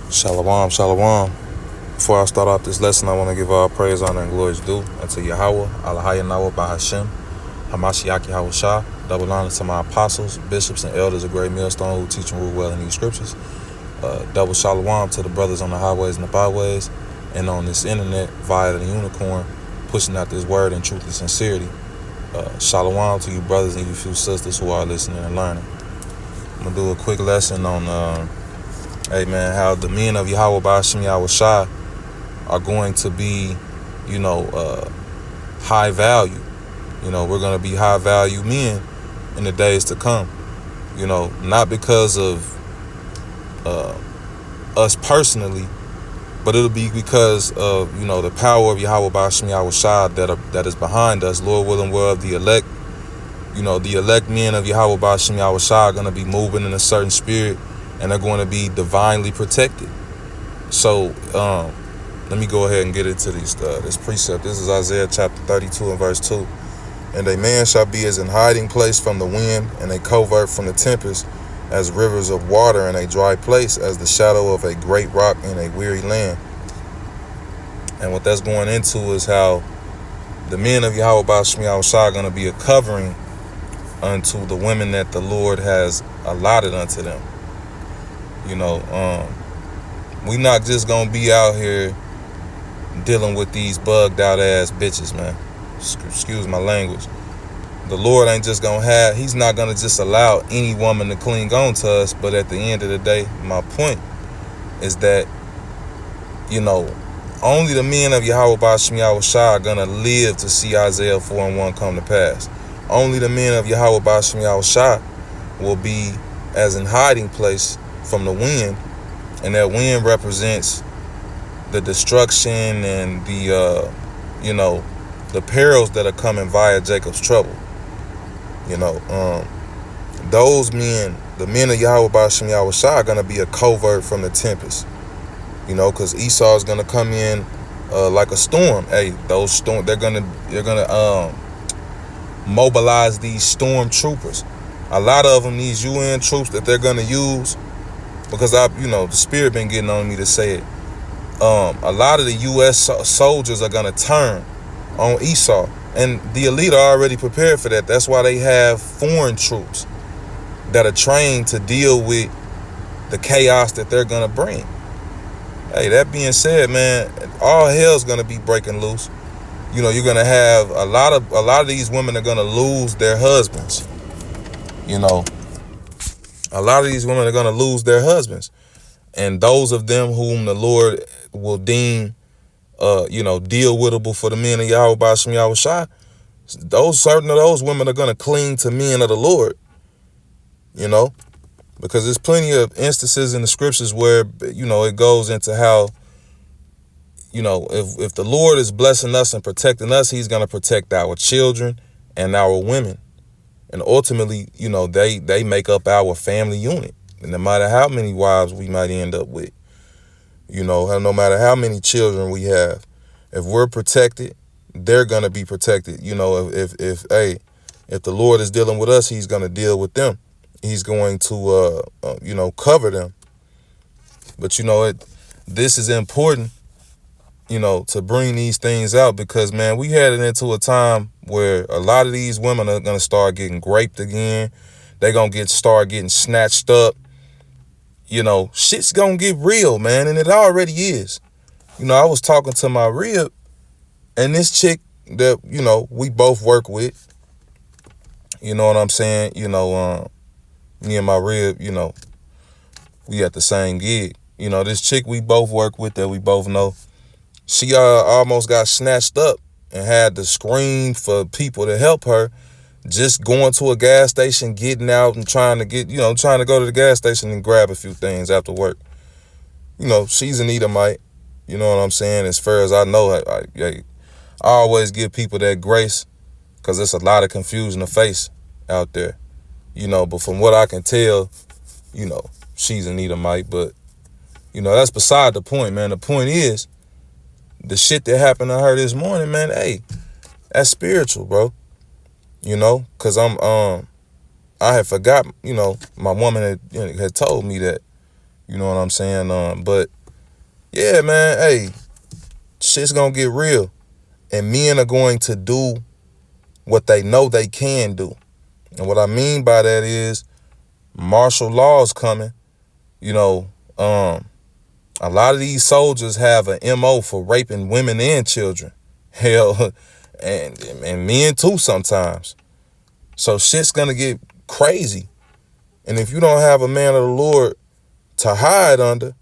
Shalom, shalom. Before I start off this lesson, I want to give all praise, honor, and glory due unto Yahweh, Alahayanawa Bahashem, Hamashiach Yahweh Shah. Double honor to my apostles, bishops, and elders of Great Millstone who teach and rule well in these scriptures. Double shalom to the brothers on the highways and the byways and on this internet via the unicorn, pushing out this word in truth and sincerity. Shalom to you brothers and you few sisters who are listening and learning. I'm going to do a quick lesson on how the men of Yahweh Ba'ashem Yahweh Shai are going to be, high value. We're going to be high value men in the days to come. Not because of us personally, but it'll be because of, the power of Yahweh Ba'ashem Yahweh Shai that is behind us. Lord willing, we're of the elect. The elect men of Yahweh Ba'ashem Yahweh Shai are going to be moving in a certain spirit, and they're going to be divinely protected. So let me go ahead and get into this precept. This is Isaiah chapter 32 and verse 2. And a man shall be as an hiding place from the wind, and a covert from the tempest, as rivers of water in a dry place, as the shadow of a great rock in a weary land. And what that's going into is how the men of Yahweh Ba'ashem Yahweh Shai are going to be a covering unto the women that the Lord has allotted unto them. We not just gonna be out here dealing with these bugged out ass bitches, man. Excuse my language. The Lord ain't just gonna he's not gonna just allow any woman to cling on to us. But at the end of the day, my point is that, only the men of Yahweh Ba'ashem Yahweh Shai are gonna live to see Isaiah 4 and 1 come to pass. Only the men of Yahweh Ba'ashem Yahweh Shai will be as in hiding place from the wind, and that wind represents the destruction and the perils that are coming via Jacob's trouble. Those men, the men of Yahweh Ba'ashem Yahweh Shai, are going to be a covert from the tempest. Because Esau is going to come in like a storm. Hey, those storm, they're gonna mobilize these storm troopers. A lot of them, these UN troops that they're going to use, because the spirit been getting on me to say it. A lot of the U.S. soldiers are going to turn on Esau, and the elite are already prepared for that. That's why they have foreign troops that are trained to deal with the chaos that they're going to bring. Hey, that being said, man, all hell's going to be breaking loose. You're going to have a lot of these women are going to lose their husbands. A lot of these women are going to lose their husbands. And those of them whom the Lord will deem, deal wittable for the men of Yahweh Ba'ashem Yahweh Shai, certain of those women are going to cling to men of the Lord. Because there's plenty of instances in the scriptures where, it goes into how, if the Lord is blessing us and protecting us, he's going to protect our children and our women. And ultimately, they make up our family unit. And no matter how many wives we might end up with, no matter how many children we have, if we're protected, they're going to be protected. If the Lord is dealing with us, he's going to deal with them. He's going to, cover them. But, this is important, to bring these things out because, man, we headed into a time where a lot of these women are going to start getting raped again. They're going to start getting snatched up. Shit's going to get real, man, and it already is. I was talking to my rib, and this chick that, we both work with, you know what I'm saying? Me and my rib, we at the same gig. This chick we both work with that we both know, she almost got snatched up and had to scream for people to help her, just going to a gas station, getting out and trying to go to the gas station and grab a few things after work. She's an Edomite. You know what I'm saying? As far as I know, I always give people that grace because there's a lot of confusion to face out there. But from what I can tell, she's an Edomite. But, that's beside the point, man. The point is, the shit that happened to her this morning, man, hey, that's spiritual, bro. Because I had forgot, my woman had told me that, you know what I'm saying? But Yeah, man, hey, shit's gonna get real. And men are going to do what they know they can do. And what I mean by that is martial law is coming. You know, a lot of these soldiers have an MO for raping women and children. Hell, and men too sometimes. So shit's gonna get crazy. And if you don't have a man of the Lord to hide under,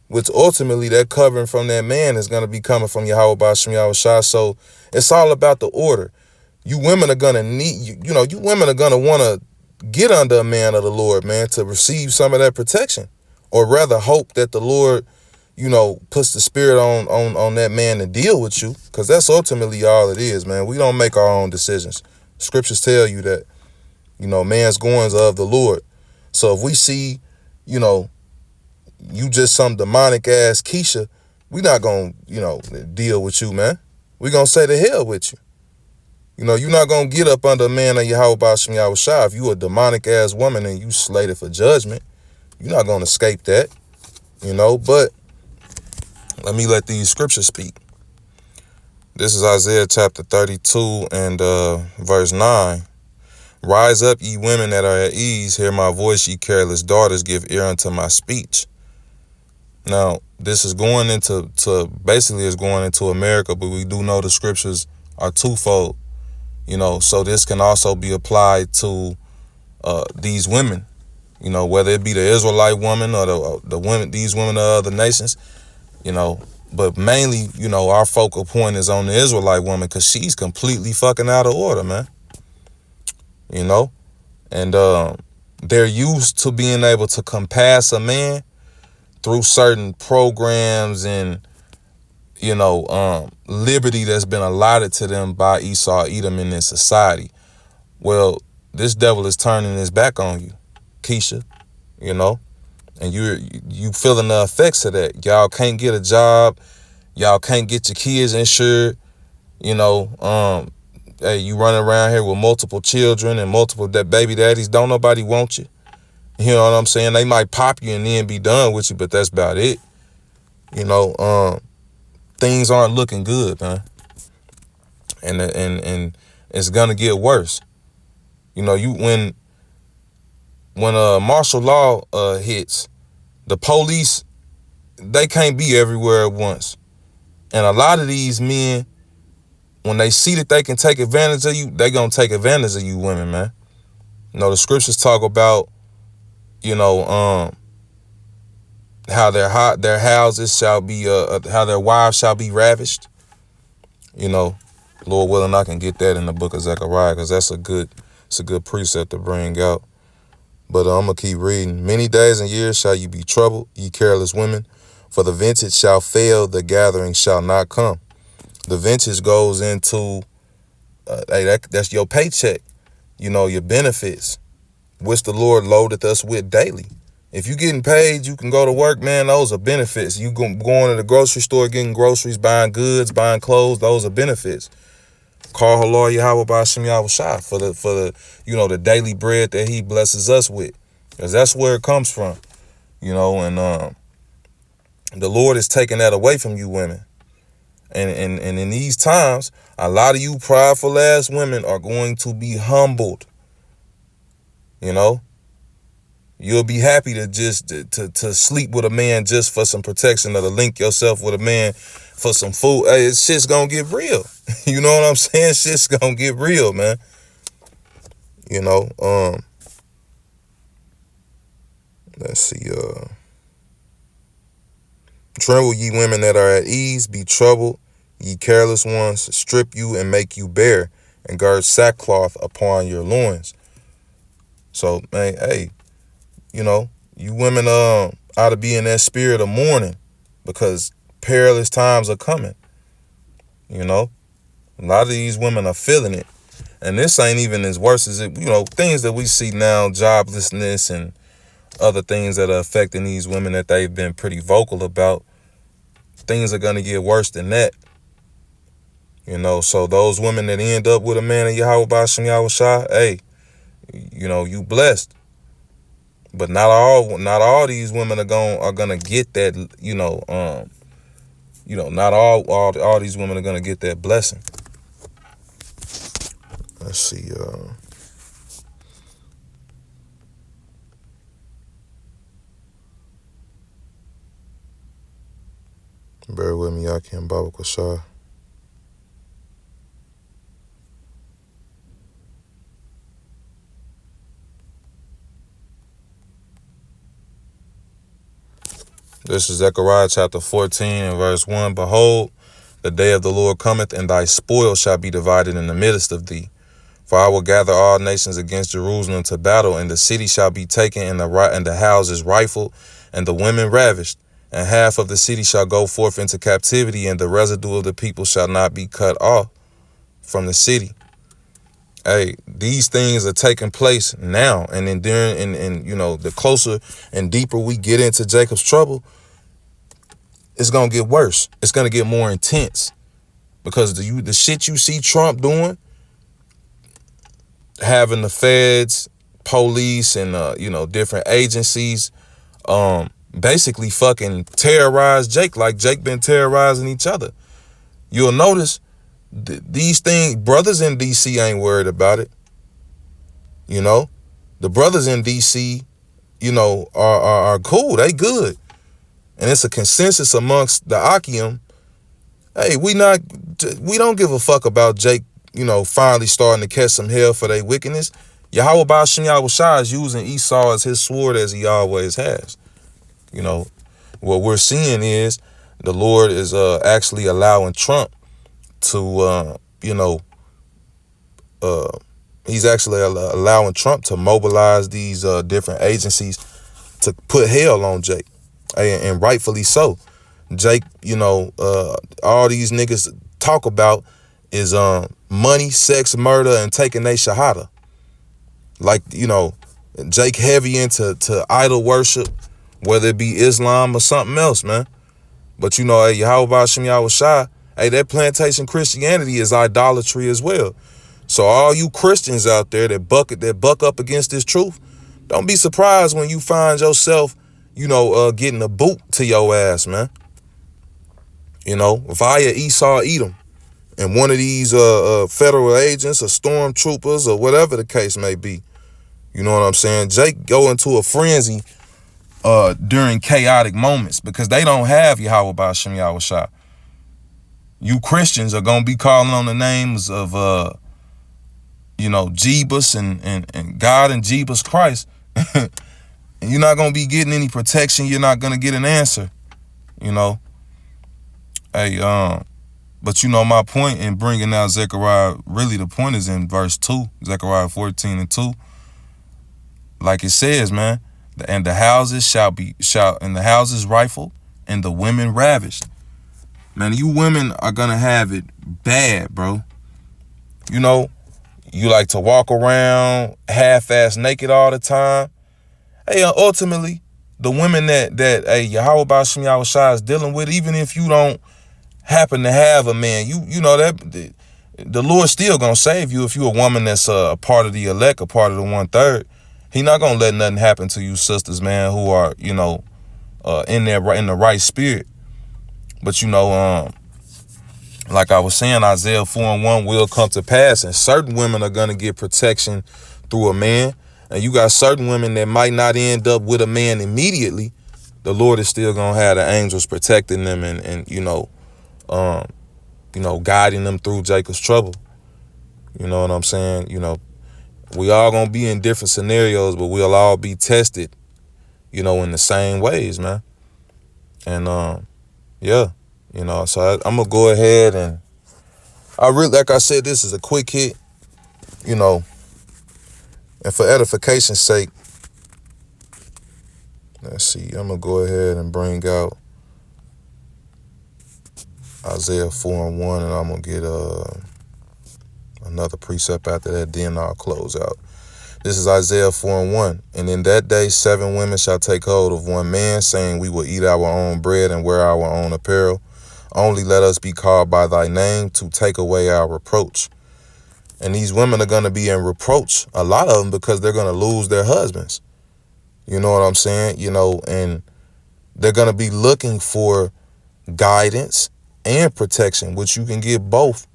which ultimately that covering from that man is gonna be coming from Yahweh Bashim Yahweh Shah. So it's all about the order. You women are gonna need, you women are gonna wanna get under a man of the Lord, man, to receive some of that protection. Or rather hope that the Lord, puts the spirit on that man to deal with you. Because that's ultimately all it is, man. We don't make our own decisions. Scriptures tell you that, man's goings are of the Lord. So if we see, you just some demonic ass Keisha, we not gonna, deal with you, man. We gonna say the hell with you. You're not gonna get up under a man of Yahweh Bashim Yahweh Shah. If you a demonic ass woman and you slated for judgment, you're not gonna escape that. But let me let these scriptures speak. This is Isaiah chapter 32 and verse 9. Rise up, ye women that are at ease, hear my voice, ye careless daughters, give ear unto my speech. Now, this is going into America, but we do know the scriptures are twofold. So this can also be applied to these women, whether it be the Israelite woman or the women, these women of other nations, but mainly, our focal point is on the Israelite woman because she's completely fucking out of order, man. And they're used to being able to compass a man through certain programs and, liberty that's been allotted to them by Esau, Edom in this society. Well, this devil is turning his back on you, Keisha, and you feeling the effects of that. Y'all can't get a job. Y'all can't get your kids insured. Hey, you running around here with multiple children and multiple baby daddies. Don't nobody want you. You know what I'm saying? They might pop you and then be done with you, but that's about it. Things aren't looking good, man. And it's gonna get worse. When martial law hits, the police, they can't be everywhere at once. And a lot of these men, when they see that they can take advantage of you, they gonna take advantage of you women, man. The scriptures talk about, how their houses shall be, how their wives shall be ravished. Lord willing, I can get that in the book of Zechariah because it's a good precept to bring out. But I'm gonna keep reading. Many days and years shall you be troubled, ye careless women, for the vintage shall fail, the gathering shall not come. The vintage goes into, that's your paycheck, your benefits, which the Lord loadeth us with daily. If you getting paid, you can go to work, man, those are benefits. You going to the grocery store, getting groceries, buying goods, buying clothes, those are benefits. Call Halal Yahweh Bashim Yahweh Shah for the the daily bread that he blesses us with. Because that's where it comes from. And the Lord is taking that away from you women. And in these times, a lot of you prideful ass women are going to be humbled. You'll be happy to just to sleep with a man just for some protection or to link yourself with a man for some food. Hey, shit's gonna get real. You know what I'm saying? Shit's gonna get real, man. Let's see. Tremble, ye women that are at ease, be troubled, ye careless ones, strip you and make you bare, and gird sackcloth upon your loins. So, man, hey, you women ought to be in that spirit of mourning because perilous times are coming. A lot of these women are feeling it. And this ain't even as worse as it, things that we see now, joblessness and other things that are affecting these women that they've been pretty vocal about. Things are going to get worse than that. So those women that end up with a man of Yahweh Bashim Yahweh Shah, hey, you blessed. But not all these women are gonna get that, not all these women are gonna get that blessing. Let's see, bear with me, y'all can't Baba Kwashar. This is Zechariah chapter 14 and verse 1. Behold, the day of the Lord cometh, and thy spoil shall be divided in the midst of thee. For I will gather all nations against Jerusalem to battle, and the city shall be taken, and the houses rifled, and the women ravished. And half of the city shall go forth into captivity, and the residue of the people shall not be cut off from the city. Hey, these things are taking place now. And then the closer and deeper we get into Jacob's trouble, it's going to get worse. It's going to get more intense, because the shit you see Trump doing, having the feds, police, and different agencies basically fucking terrorize Jake like Jake been terrorizing each other. You'll notice these things, brothers in DC ain't worried about it. The brothers in DC, are cool. They good. And it's a consensus amongst the Akim. Hey, we don't give a fuck about Jake, finally starting to catch some hell for their wickedness. Yahweh Ba'ashem Yahushua is using Esau as his sword, as he always has. What we're seeing is the Lord is actually allowing Trump to, he's actually allowing Trump to mobilize these different agencies to put hell on Jake. And rightfully so. Jake, all these niggas talk about is money, sex, murder, and taking their shahada. Like, Jake heavy into idol worship, whether it be Islam or something else, man. But hey, Yahweh Ba'ashem Yahushua, hey, that plantation Christianity is idolatry as well. So all you Christians out there that buck up against this truth, don't be surprised when you find yourself, getting a boot to your ass, man. Via Esau Edom, and one of these federal agents or stormtroopers or whatever the case may be. You know what I'm saying? Jake go into a frenzy during chaotic moments, because they don't have Yahweh Ba'ashem Yahushua. You Christians are gonna be calling on the names of Jebus and God and Jebus Christ. And you're not gonna be getting any protection. You're not gonna get an answer. Hey, but my point in bringing out Zechariah, really the point is in verse 2, Zechariah 14 and 2. Like it says, man, and the houses and the houses rifled, and the women ravished. Man, you women are gonna have it bad, bro. You like to walk around half-ass naked all the time. Hey, ultimately, the women that Yahweh Ba'ashem Yahushua is dealing with, even if you don't happen to have a man, that the Lord still gonna save you if you're a woman that's a part of the elect, a part of the 1/3. He not gonna let nothing happen to you sisters, man, who are in the right spirit. But like I was saying, Isaiah 4:1 will come to pass, and certain women are gonna get protection through a man. And you got certain women that might not end up with a man immediately. The Lord is still gonna have the angels protecting them and guiding them through Jacob's trouble. You know what I'm saying? We all gonna be in different scenarios, but we'll all be tested, in the same ways, man. And so I'm gonna go ahead, and like I said, this is a quick hit, and for edification's sake, let's see, I'm gonna go ahead and bring out Isaiah 4:1, and I'm gonna get another precept after that, then I'll close out. This is Isaiah 4:1. And in that day 7 women shall take hold of one man, saying, we will eat our own bread and wear our own apparel. Only let us be called by thy name, to take away our reproach. And these women are going to be in reproach, a lot of them, because they're going to lose their husbands. You know what I'm saying? You know, and they're going to be looking for guidance and protection, which you can get both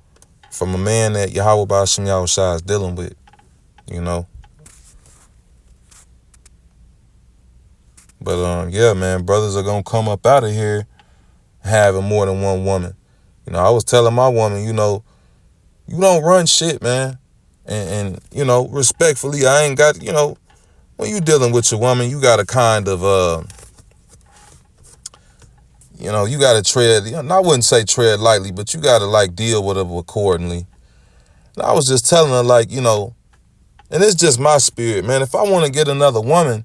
from a man that Yahweh Ba'ashem Yahushua is dealing with, you know. But yeah, man, brothers are going to come up out of here having more than one woman. You know, I was telling my woman, you know, you don't run shit, man. And you know, respectfully, I ain't got, you know, when you dealing with your woman, you got to kind of, you know, you got to tread, you know, I wouldn't say tread lightly, but you got to like deal with her accordingly. And I was just telling her, like, you know, and it's just my spirit, man. If I want to get another woman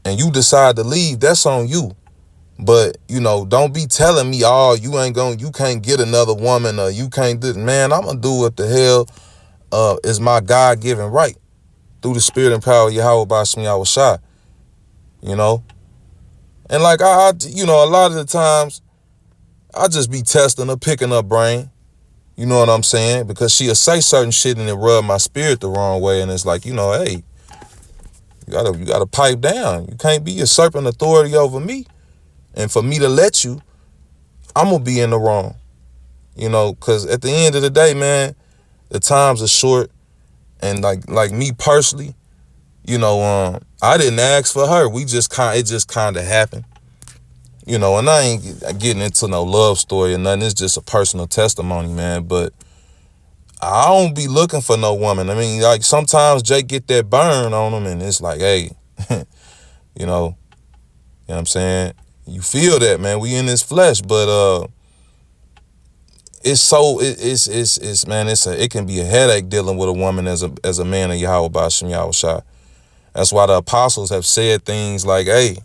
and you decide to leave, that's on you. But, you know, don't be telling me, oh, you can't get another woman or you can't do, man, I'm going to do what the hell is my God-given right through the spirit and power of Yahweh Ba'ashem Yahushua, you know? And like, I, you know, a lot of the times I just be testing her, picking her brain, you know what I'm saying? Because she'll say certain shit and it rub my spirit the wrong way. And it's like, you know, hey, you gotta pipe down. You can't be usurping authority over me. And for me to let you, I'm going to be in the wrong, you know, because at the end of the day, man, the times are short. And like me personally, you know, I didn't ask for her. It just kind of happened, you know, and I ain't getting into no love story or nothing. It's just a personal testimony, man. But I don't be looking for no woman. I mean, like sometimes Jake get that burn on him and it's like, hey, you know what I'm saying? You feel that, man. We in this flesh, but it can be a headache dealing with a woman as a man of Yahweh Ba'ashem Yahushua. That's why the apostles have said things like, hey,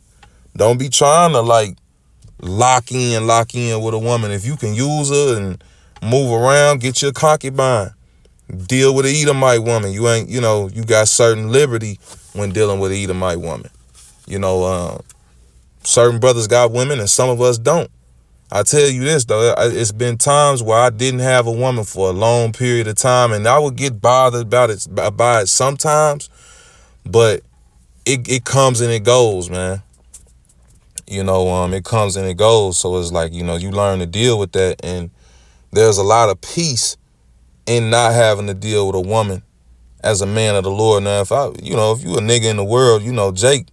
don't be trying to like lock in with a woman. If you can use her and move around, get your concubine. Deal with an Edomite woman. You ain't, you know, you got certain liberty when dealing with an Edomite woman. You know, certain brothers got women and some of us don't. I tell you this, though, it's been times where I didn't have a woman for a long period of time, and I would get bothered by it sometimes, but it comes and it goes, man. You know, it comes and it goes. So it's like, you know, you learn to deal with that, and there's a lot of peace in not having to deal with a woman as a man of the Lord. Now, if you a nigga in the world, you know, Jake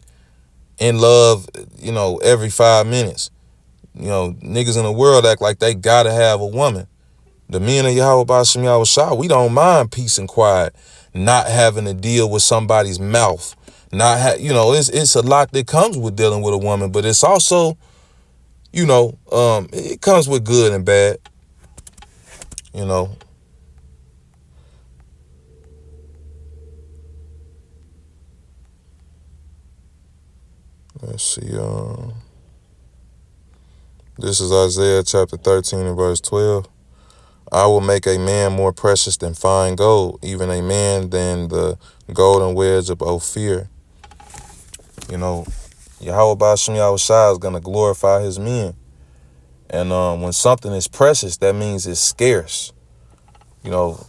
in love, you know, every 5 minutes. You know, niggas in the world act like they gotta have a woman. The men of Yahweh Ba'ashem Yahushua, we don't mind peace and quiet, not having to deal with somebody's mouth. You know, it's a lot that comes with dealing with a woman, but it's also, you know, it comes with good and bad. You know. Let's see, this is Isaiah chapter 13 and verse 12. I will make a man more precious than fine gold, even a man than the golden wedge of Ophir. You know, Yahweh Ba'ashem Yahushua is going to glorify his men. And when something is precious, that means it's scarce. You know,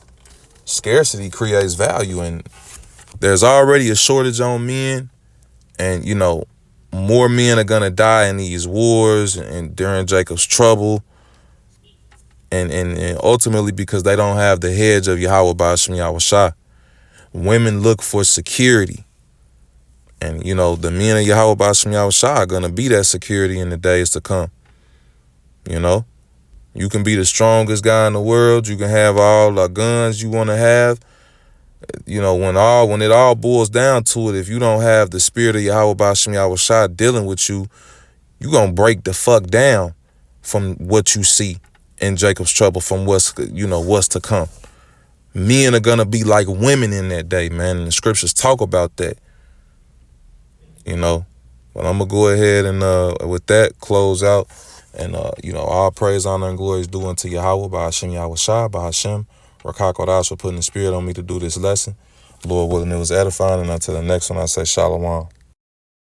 scarcity creates value, and there's already a shortage on men. And, you know, more men are going to die in these wars and during Jacob's trouble. And ultimately because they don't have the hedge of Yahweh Ba'ashem Yahushua. Women look for security. And, you know, the men of Yahweh Ba'ashem Yahushua are going to be that security in the days to come. You know, you can be the strongest guy in the world. You can have all the guns you want to have. You know, when it all boils down to it, if you don't have the spirit of Yahweh Ba'ashem Yahushua dealing with you, you're going to break the fuck down from what you see in Jacob's trouble, from what's to come. Men are going to be like women in that day, man. And the scriptures talk about that, you know. But I'm going to go ahead and with that, close out. And, you know, all praise, honor, and glory is due unto Yahweh, Ba'ashem Yahushua, Ba'ashem, Rakak Kodash for putting the spirit on me to do this lesson. Lord willing, it was edifying. And until the next one, I say shalom.